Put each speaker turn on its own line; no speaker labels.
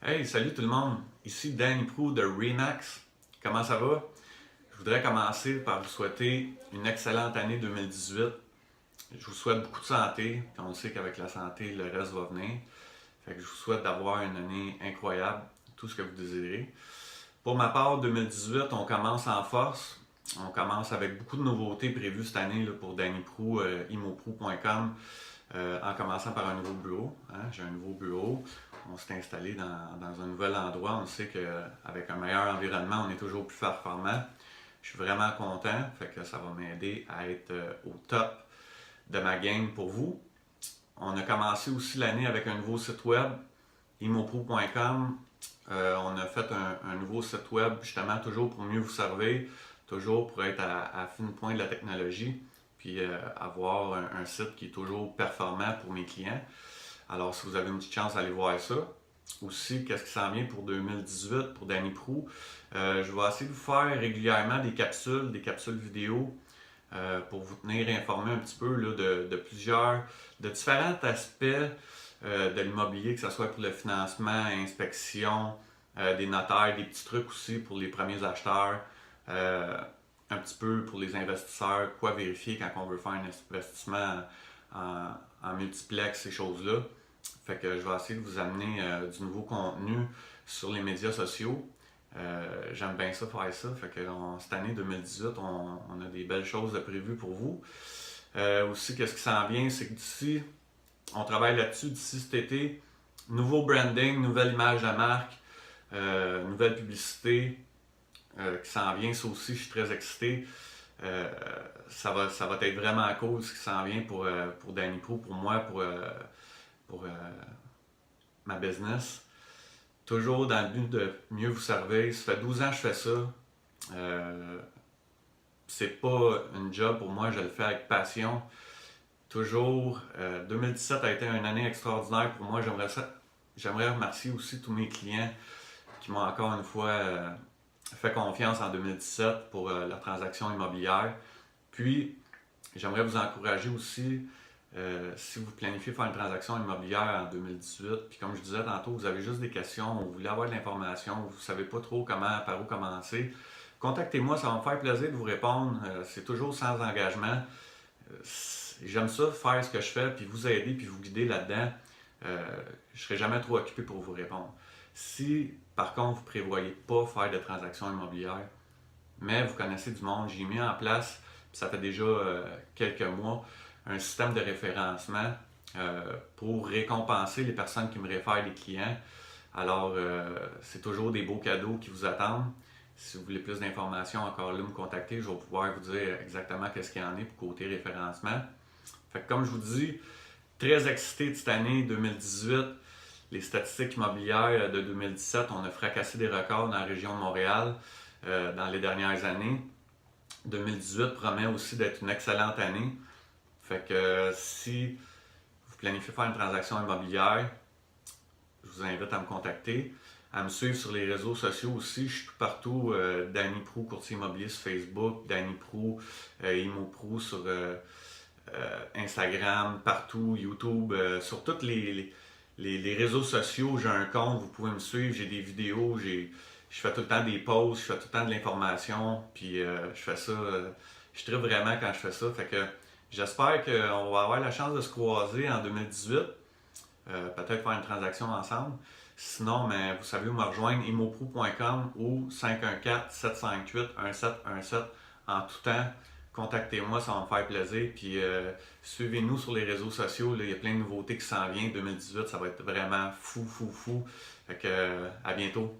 Hey, salut tout le monde! Ici Danny Prou de Remax. Comment ça va? Je voudrais commencer par vous souhaiter une excellente année 2018. Je vous souhaite beaucoup de santé, puis on sait qu'avec la santé, le reste va venir. Fait que je vous souhaite d'avoir une année incroyable, tout ce que vous désirez. Pour ma part, 2018, on commence en force. On commence avec beaucoup de nouveautés prévues cette année là, pour Danny Prou, imoprou.com, en commençant par un nouveau bureau. J'ai un nouveau bureau. On s'est installé dans un nouvel endroit. On sait qu'avec un meilleur environnement, on est toujours plus performant. Je suis vraiment content. Fait que ça va m'aider à être au top de ma game pour vous. On a commencé aussi l'année avec un nouveau site web, imoprou.com. On a fait un nouveau site web justement toujours pour mieux vous servir, toujours pour être à fine pointe de la technologie, puis avoir un site qui est toujours performant pour mes clients. Alors si vous avez une petite chance d'aller voir ça. Aussi, qu'est-ce qui s'en vient pour 2018 pour Danny Prou? Je vais essayer de vous faire régulièrement des capsules vidéo pour vous tenir informé un petit peu là, de différents aspects de l'immobilier, que ce soit pour le financement, inspection, des notaires, des petits trucs aussi pour les premiers acheteurs, un petit peu pour les investisseurs, quoi vérifier quand on veut faire un investissement en multiplex, ces choses-là. Fait que je vais essayer de vous amener du nouveau contenu sur les médias sociaux. J'aime bien ça faire ça. Fait que cette année 2018, on a des belles choses de prévues pour vous. Aussi, qu'est-ce qui s'en vient, c'est que d'ici, on travaille là-dessus d'ici cet été. Nouveau branding, nouvelle image de marque, nouvelle publicité qui s'en vient. Ça aussi, je suis très excité. Ça va être vraiment cool ce qui s'en vient pour Danny Prou, pour moi, pour ma business. Toujours dans le but de mieux vous servir. Ça fait 12 ans que je fais ça. C'est pas une job pour moi, je le fais avec passion. Toujours. 2017 a été une année extraordinaire pour moi. J'aimerais remercier aussi tous mes clients qui m'ont encore une fois fait confiance en 2017 pour leur transaction immobilière. Puis, j'aimerais vous encourager aussi, si vous planifiez faire une transaction immobilière en 2018, puis comme je disais tantôt, vous avez juste des questions, vous voulez avoir de l'information, vous ne savez pas trop par où commencer, contactez-moi, ça va me faire plaisir de vous répondre. C'est toujours sans engagement. J'aime ça, faire ce que je fais, puis vous aider, puis vous guider là-dedans. Je ne serai jamais trop occupé pour vous répondre. Si, par contre, vous ne prévoyez pas faire de transactions immobilières, mais vous connaissez du monde, j'ai mis en place, puis ça fait déjà quelques mois, un système de référencement pour récompenser les personnes qui me réfèrent les clients. Alors, c'est toujours des beaux cadeaux qui vous attendent. Si vous voulez plus d'informations, encore là, me contacter, je vais pouvoir vous dire exactement qu'est-ce qu'il y en a pour côté référencement. Fait que comme je vous dis, très excité de cette année 2018. Les statistiques immobilières de 2017, on a fracassé des records dans la région de Montréal dans les dernières années. 2018 promet aussi d'être une excellente année. Fait que si vous planifiez faire une transaction immobilière, je vous invite à me contacter, à me suivre sur les réseaux sociaux aussi. Je suis tout partout, Danny Prou, courtier immobilier sur Facebook, Danny Prou, Imoprou sur Instagram, partout, YouTube, sur tous les réseaux sociaux. J'ai un compte, vous pouvez me suivre, j'ai des vidéos, je fais tout le temps des posts, je fais tout le temps de l'information, puis je fais ça, je tripe vraiment quand je fais ça. Fait que j'espère qu'on va avoir la chance de se croiser en 2018, peut-être faire une transaction ensemble. Sinon, mais vous savez où me rejoindre, imoprou.com ou 514-758-1717 en tout temps. Contactez-moi, ça va me faire plaisir. Puis suivez-nous sur les réseaux sociaux. Là, il y a plein de nouveautés qui s'en viennent. 2018, ça va être vraiment fou. Fait que à bientôt.